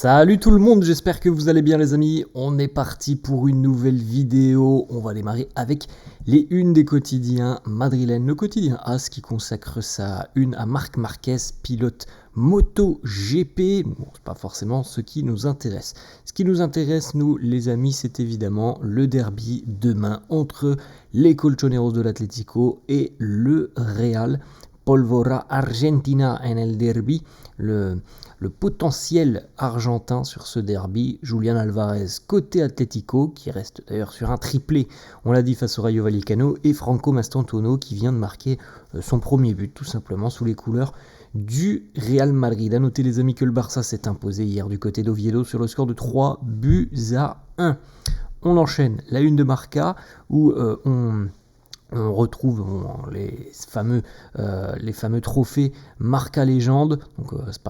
Salut tout le monde, j'espère que vous allez bien les amis. On est parti pour une nouvelle vidéo. On va démarrer avec les unes des quotidiens madrilènes. Le quotidien AS qui consacre sa une à Marc Marquez, pilote MotoGP. Bon, c'est pas forcément ce qui nous intéresse. Ce qui nous intéresse, nous les amis, c'est évidemment le derby demain entre les Colchoneros de l'Atlético et le Real. Polvora Argentina en el derby. Le potentiel argentin sur ce derby, Julián Alvarez côté Atlético, qui reste d'ailleurs sur un triplé, on l'a dit, face au Rayo Vallecano, et Franco Mastantuono qui vient de marquer son premier but tout simplement sous les couleurs du Real Madrid. A noter les amis que le Barça s'est imposé hier du côté d'Oviedo sur le score de 3-1. On enchaîne la une de Marca où on retrouve les fameux trophées Marca Légende, donc c'est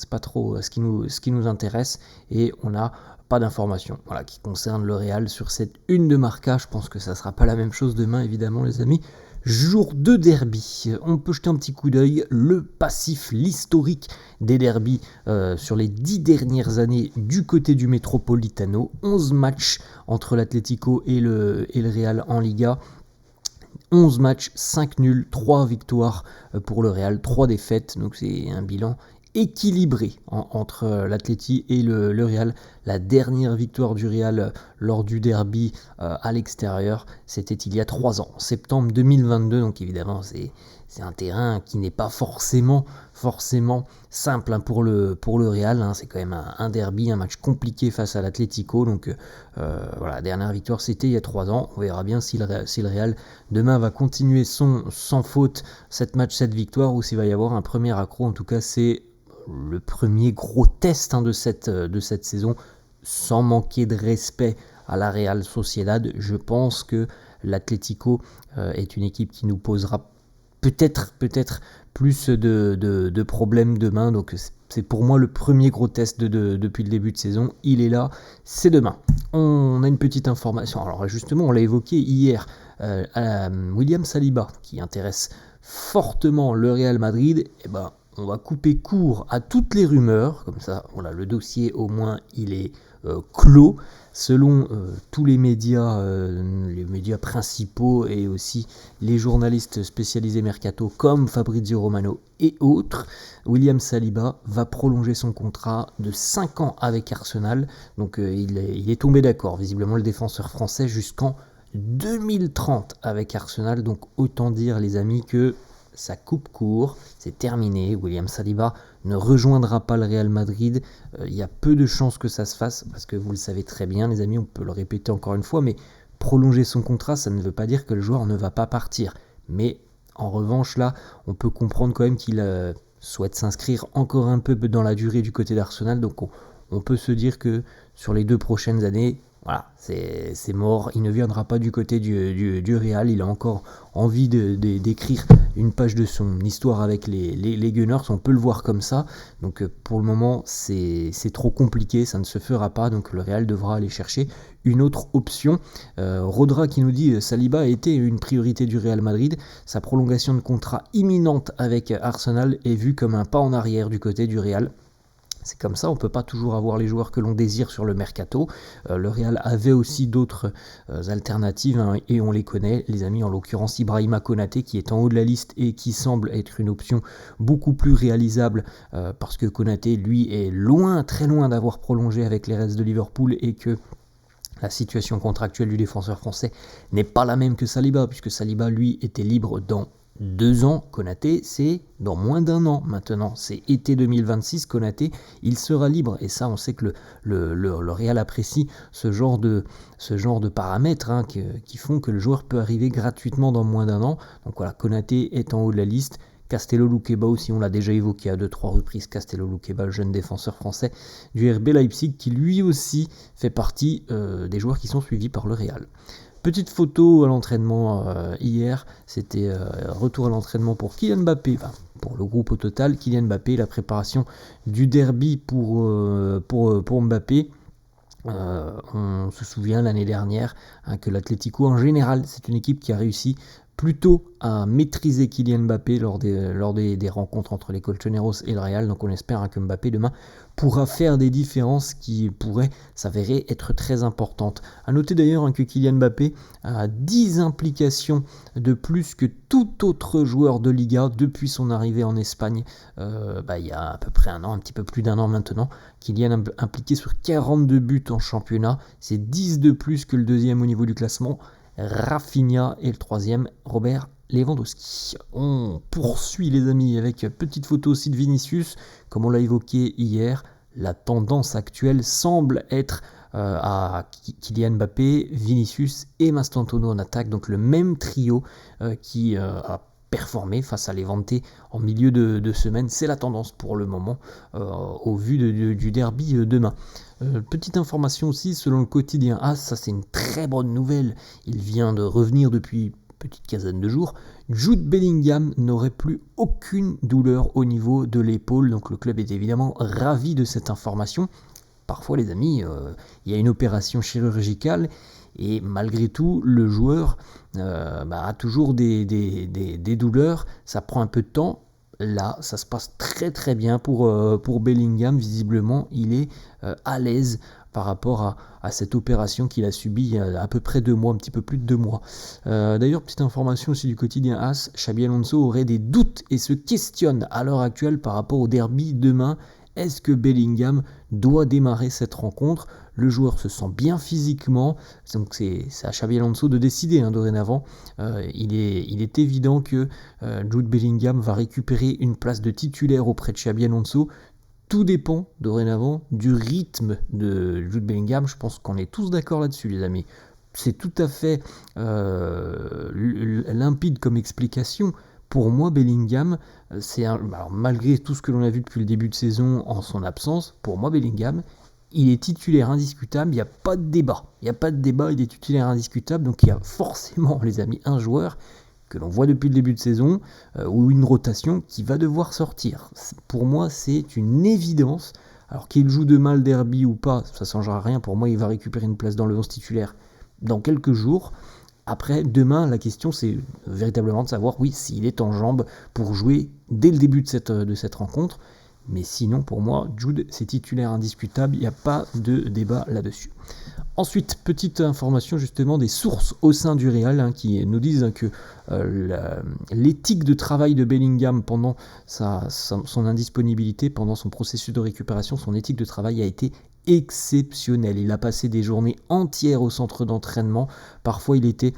pas trop ce qui nous intéresse, et on n'a pas d'informations qui concernent le Real sur cette une de Marca. Je pense que ça sera pas la même chose demain évidemment les amis. Jour de derby, on peut jeter un petit coup d'œil, le passif, l'historique des derbys sur les 10 dernières années du côté du Metropolitano. 11 matchs entre l'Atlético et le Real en Liga. 11 matchs, 5 nuls, 3 victoires pour le Real, 3 défaites, donc c'est un bilan équilibré entre l'Atleti et le Real. La dernière victoire du Real lors du derby à l'extérieur, c'était il y a 3 ans, en septembre 2022, donc évidemment c'est un terrain qui n'est pas forcément simple pour le Real, c'est quand même un derby, un match compliqué face à l'Atlético, donc la dernière victoire c'était il y a 3 ans, on verra bien si le Real demain va continuer sans faute cette victoire, ou s'il va y avoir un premier accro. En tout cas c'est le premier gros test de cette saison, sans manquer de respect à la Real Sociedad. Je pense que l'Atlético est une équipe qui nous posera peut-être plus de problèmes demain, donc c'est pour moi le premier gros test depuis le début de saison. Il est là, c'est demain. On a une petite information, alors justement on l'a évoqué hier, William Saliba qui intéresse fortement le Real Madrid. On va couper court à toutes les rumeurs, comme ça le dossier au moins il est clos. Selon tous les médias principaux et aussi les journalistes spécialisés mercato comme Fabrizio Romano et autres, William Saliba va prolonger son contrat de 5 ans avec Arsenal. Donc il est tombé d'accord, visiblement le défenseur français, jusqu'en 2030 avec Arsenal. Donc autant dire les amis que ça coupe court, c'est terminé. William Saliba ne rejoindra pas le Real Madrid. Il y a peu de chances que ça se fasse, parce que vous le savez très bien les amis, on peut le répéter encore une fois, mais prolonger son contrat, ça ne veut pas dire que le joueur ne va pas partir. Mais en revanche là, on peut comprendre quand même qu'il souhaite s'inscrire encore un peu dans la durée du côté d'Arsenal, donc on peut se dire que sur les 2 prochaines années, c'est mort, il ne viendra pas du côté du Real. Il a encore envie d'écrire une page de son histoire avec les Gunners, on peut le voir comme ça. Donc pour le moment c'est trop compliqué, ça ne se fera pas, donc le Real devra aller chercher une autre option. Rodra qui nous dit Saliba a été une priorité du Real Madrid, sa prolongation de contrat imminente avec Arsenal est vue comme un pas en arrière du côté du Real. C'est comme ça, on ne peut pas toujours avoir les joueurs que l'on désire sur le mercato. Le Real avait aussi d'autres alternatives, et on les connaît, les amis, en l'occurrence Ibrahima Konaté qui est en haut de la liste et qui semble être une option beaucoup plus réalisable, parce que Konaté, lui, est très loin d'avoir prolongé avec les Reds de Liverpool, et que la situation contractuelle du défenseur français n'est pas la même que Saliba, puisque Saliba, lui, était libre dans 2 ans. Konaté, c'est dans moins d'1 an maintenant, c'est été 2026, Konaté, il sera libre, et ça on sait que le Real apprécie ce genre de paramètres qui font que le joueur peut arriver gratuitement dans moins d'1 an. Donc Konaté est en haut de la liste. Castello Luqueba aussi, on l'a déjà évoqué à 2-3 reprises, Castello Luqueba, le jeune défenseur français du RB Leipzig, qui lui aussi fait partie des joueurs qui sont suivis par le Real. Petite photo à l'entraînement hier, c'était retour à l'entraînement pour Kylian Mbappé, pour le groupe au total. Kylian Mbappé, la préparation du derby pour Mbappé. On se souvient l'année dernière que l'Atlético en général, c'est une équipe qui a réussi plutôt à maîtriser Kylian Mbappé lors des rencontres entre les Colchoneros et le Real. Donc on espère que Mbappé demain pourra faire des différences qui pourraient s'avérer être très importantes. A noter d'ailleurs que Kylian Mbappé a 10 implications de plus que tout autre joueur de Liga depuis son arrivée en Espagne il y a à peu près un an, un petit peu plus d'un an maintenant. Kylian impliqué sur 42 buts en championnat, c'est 10 de plus que le deuxième au niveau du classement, Rafinha, et le troisième, Robert Lewandowski. On poursuit les amis avec petite photo aussi de Vinicius. Comme on l'a évoqué hier, la tendance actuelle semble être à Kylian Mbappé, Vinicius et Mastantuono en attaque, donc le même trio qui a performé face à Levante en milieu de semaine. C'est la tendance pour le moment au vu du derby demain. Petite information aussi, selon le quotidien AS, ça c'est une très bonne nouvelle, il vient de revenir depuis une petite quinzaine de jours, Jude Bellingham n'aurait plus aucune douleur au niveau de l'épaule, donc le club est évidemment ravi de cette information. Parfois les amis, il y a une opération chirurgicale et malgré tout le joueur a toujours des douleurs, ça prend un peu de temps. Là, ça se passe très très bien pour Bellingham. Visiblement, il est à l'aise par rapport à cette opération qu'il a subie il y a à peu près 2 mois, un petit peu plus de 2 mois. D'ailleurs, petite information aussi du quotidien AS, Xabi Alonso aurait des doutes et se questionne à l'heure actuelle par rapport au derby demain. Est-ce que Bellingham doit démarrer cette rencontre ? Le joueur se sent bien physiquement, donc c'est à Xabi Alonso de décider dorénavant. Il est évident que Jude Bellingham va récupérer une place de titulaire auprès de Xabi Alonso. Tout dépend dorénavant du rythme de Jude Bellingham. Je pense qu'on est tous d'accord là-dessus, les amis. C'est tout à fait limpide comme explication. Pour moi, Bellingham, malgré tout ce que l'on a vu depuis le début de saison en son absence, pour moi, Bellingham, il est titulaire indiscutable, il n'y a pas de débat. Il est titulaire indiscutable, donc il y a forcément, les amis, un joueur que l'on voit depuis le début de saison, ou une rotation qui va devoir sortir. Pour moi, c'est une évidence. Alors qu'il joue demain le derby ou pas, ça ne changera rien. Pour moi, il va récupérer une place dans le 11 titulaire dans quelques jours. Après, demain, la question, c'est véritablement de savoir, s'il est en jambes pour jouer dès le début de cette rencontre. Mais sinon, pour moi, Jude, c'est titulaire indiscutable, il n'y a pas de débat là-dessus. Ensuite, petite information justement des sources au sein du Real qui nous disent que l'éthique de travail de Bellingham pendant son indisponibilité, pendant son processus de récupération, son éthique de travail a été exceptionnelle. Il a passé des journées entières au centre d'entraînement. Parfois, il était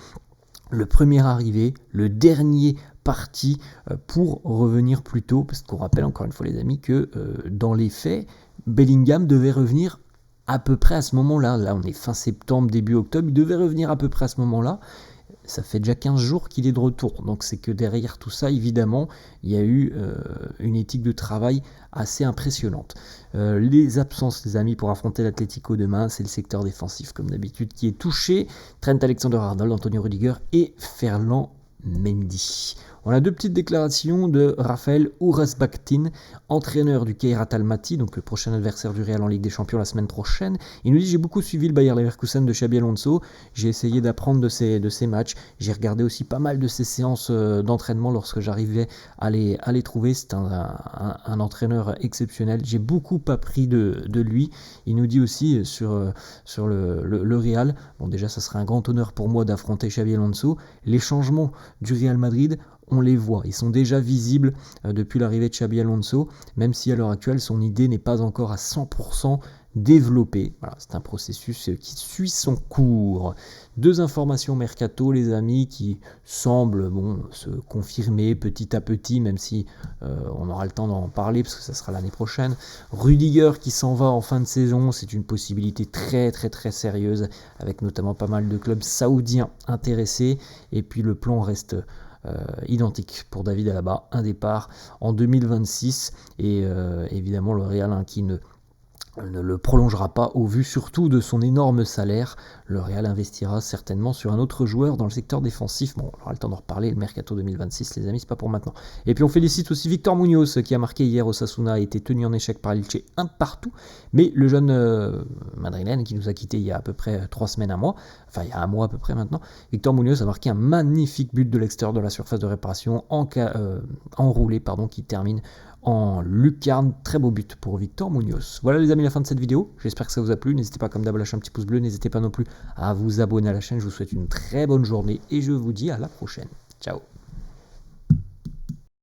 le premier arrivé, le dernier parti pour revenir plus tôt, parce qu'on rappelle encore une fois les amis que dans les faits, Bellingham devait revenir à peu près à ce moment-là. Là on est fin septembre, début octobre, il devait revenir à peu près à ce moment-là. Ça fait déjà 15 jours qu'il est de retour, donc c'est que derrière tout ça, évidemment, il y a eu une éthique de travail assez impressionnante. Les absences, les amis, pour affronter l'Atlético demain, c'est le secteur défensif, comme d'habitude, qui est touché. Trent Alexander-Arnold, Antonio Rudiger et Ferland Mendy. On a 2 petites déclarations de Raphaël Ourasbakhtin, entraîneur du Kairat Almaty, donc le prochain adversaire du Real en Ligue des Champions la semaine prochaine. Il nous dit: j'ai beaucoup suivi le Bayer Leverkusen de Xabi Alonso, j'ai essayé d'apprendre de ses matchs, j'ai regardé aussi pas mal de ses séances d'entraînement lorsque j'arrivais à les trouver. C'est un entraîneur exceptionnel, j'ai beaucoup appris de lui. Il nous dit aussi sur le Real, bon déjà ça serait un grand honneur pour moi d'affronter Xabi Alonso. Les changements du Real Madrid, on les voit, ils sont déjà visibles depuis l'arrivée de Xabi Alonso, même si à l'heure actuelle son idée n'est pas encore à 100% développée. Voilà, c'est un processus qui suit son cours. 2 informations mercato, les amis, qui semblent se confirmer petit à petit, même si on aura le temps d'en parler parce que ça sera l'année prochaine. Rudiger qui s'en va en fin de saison, c'est une possibilité très très très sérieuse, avec notamment pas mal de clubs saoudiens intéressés, et puis le plan reste identique pour David Alaba, un départ en 2026, et évidemment le Real qui ne le prolongera pas au vu surtout de son énorme salaire. Le Real investira certainement sur un autre joueur dans le secteur défensif. Bon, on aura le temps d'en reparler, le Mercato 2026, les amis, c'est pas pour maintenant. Et puis on félicite aussi Victor Munoz qui a marqué hier au Osasuna, a été tenu en échec par Elche 1-1, mais le jeune madrilène qui nous a quitté il y a à peu près 3 semaines, un mois, enfin il y a un mois à peu près maintenant, Victor Munoz a marqué un magnifique but de l'extérieur de la surface de réparation enroulé, qui termine en lucarne. Très beau but pour Victor Munoz. Voilà les amis, la fin de cette vidéo. J'espère que ça vous a plu. N'hésitez pas comme d'hab à lâcher un petit pouce bleu. N'hésitez pas non plus à vous abonner à la chaîne. Je vous souhaite une très bonne journée et je vous dis à la prochaine. Ciao.